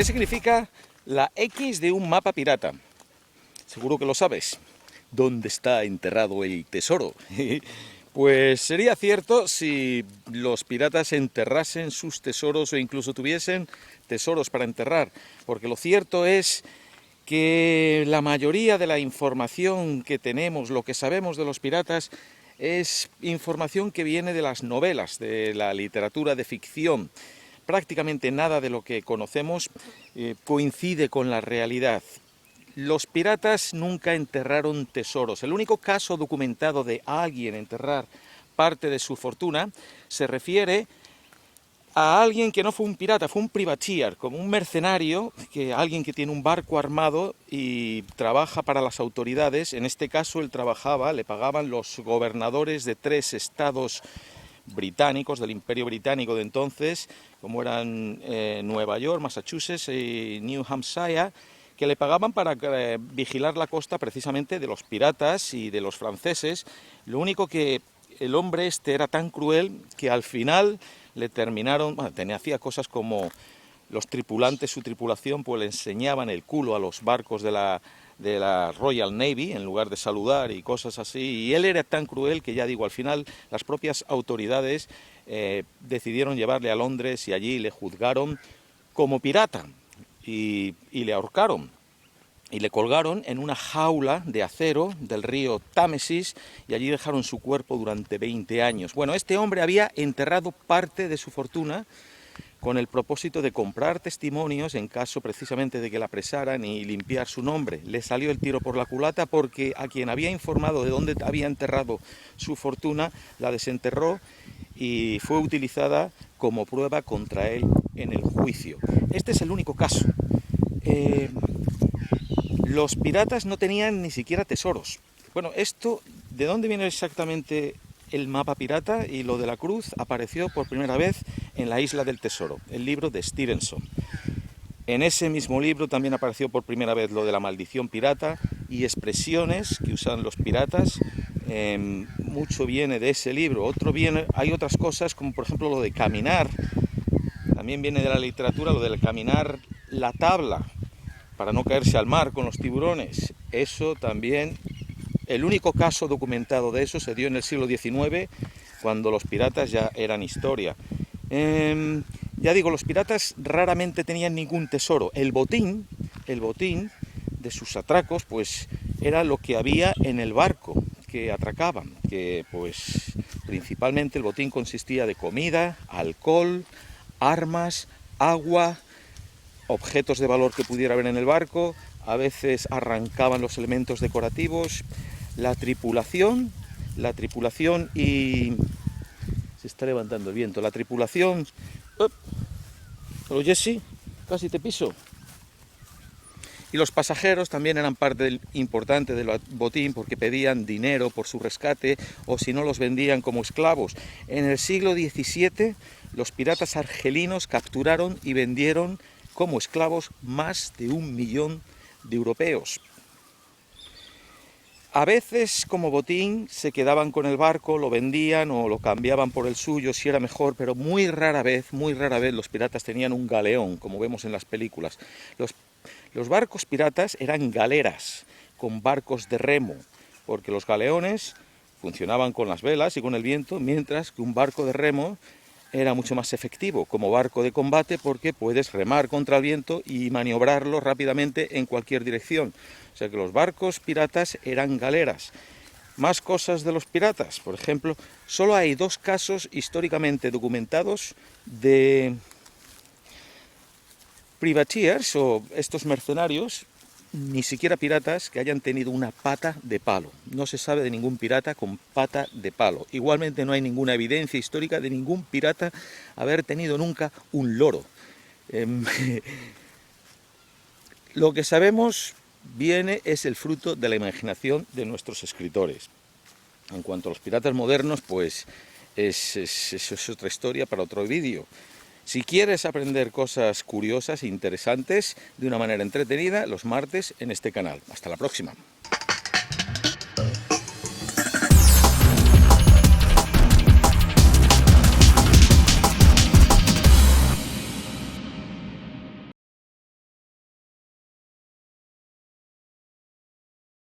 significa la X de un mapa pirata? Seguro que lo sabes. ¿Dónde está enterrado el tesoro? Pues sería cierto si los piratas enterrasen sus tesoros o incluso tuviesen tesoros para enterrar, porque lo cierto es que la mayoría de la información que tenemos, lo que sabemos de los piratas, es información que viene de las novelas, de la literatura de ficción. Prácticamente nada de lo que conocemos coincide con la realidad. Los piratas nunca enterraron tesoros. El único caso documentado de alguien enterrar parte de su fortuna se refiere a alguien que no fue un pirata, fue un privateer, como un mercenario, alguien que tiene un barco armado y trabaja para las autoridades. En este caso él trabajaba, le pagaban los gobernadores de 3 estados británicos, del Imperio Británico de entonces, como eran Nueva York, Massachusetts y New Hampshire, que le pagaban para vigilar la costa precisamente de los piratas y de los franceses. Lo único que el hombre este era tan cruel que al final le terminaron, hacía cosas como los tripulantes, su tripulación, pues le enseñaban el culo a los barcos de la Royal Navy en lugar de saludar y cosas así, y él era tan cruel que, ya digo, al final las propias autoridades decidieron llevarle a Londres y allí le juzgaron como pirata y le ahorcaron y le colgaron en una jaula de acero del río Támesis y allí dejaron su cuerpo durante 20 años. Bueno, este hombre había enterrado parte de su fortuna con el propósito de comprar testimonios en caso precisamente de que la apresaran y limpiar su nombre. Le salió el tiro por la culata porque a quien había informado de dónde había enterrado su fortuna la desenterró y fue utilizada como prueba contra él en el juicio. Este es el único caso. Los piratas no tenían ni siquiera tesoros. Bueno, esto, ¿de dónde viene exactamente el mapa pirata? Y lo de la cruz apareció por primera vez en La Isla del Tesoro, el libro de Stevenson. En ese mismo libro también apareció por primera vez lo de la maldición pirata y expresiones que usan los piratas. Mucho viene de ese libro. Hay otras cosas como por ejemplo lo de caminar. También viene de la literatura lo de caminar la tabla para no caerse al mar con los tiburones. Eso también, el único caso documentado de eso se dio en el siglo XIX, cuando los piratas ya eran historia. Ya digo, los piratas raramente tenían ningún tesoro. El botín de sus atracos, pues era lo que había en el barco que atracaban, que pues principalmente el botín consistía de comida, alcohol, armas, agua, objetos de valor que pudiera haber en el barco. A veces arrancaban los elementos decorativos. La tripulación y... se está levantando el viento. La tripulación... Pero Jesse, casi te piso. Y los pasajeros también eran parte importante del botín porque pedían dinero por su rescate o si no los vendían como esclavos. En el siglo XVII los piratas argelinos capturaron y vendieron como esclavos más de 1 millón de europeos. A veces como botín se quedaban con el barco, lo vendían o lo cambiaban por el suyo si era mejor, pero muy rara vez los piratas tenían un galeón, como vemos en las películas. Los barcos piratas eran galeras con barcos de remo, porque los galeones funcionaban con las velas y con el viento, mientras que un barco de remo era mucho más efectivo como barco de combate porque puedes remar contra el viento y maniobrarlo rápidamente en cualquier dirección. O sea que los barcos piratas eran galeras. Más cosas de los piratas, por ejemplo, solo hay 2 casos históricamente documentados de privateers o estos mercenarios, ni siquiera piratas, que hayan tenido una pata de palo. No se sabe de ningún pirata con pata de palo. Igualmente no hay ninguna evidencia histórica de ningún pirata haber tenido nunca un loro. Lo que sabemos es el fruto de la imaginación de nuestros escritores. En cuanto a los piratas modernos, pues eso es otra historia para otro vídeo. Si quieres aprender cosas curiosas e interesantes de una manera entretenida, los martes en este canal. Hasta la próxima.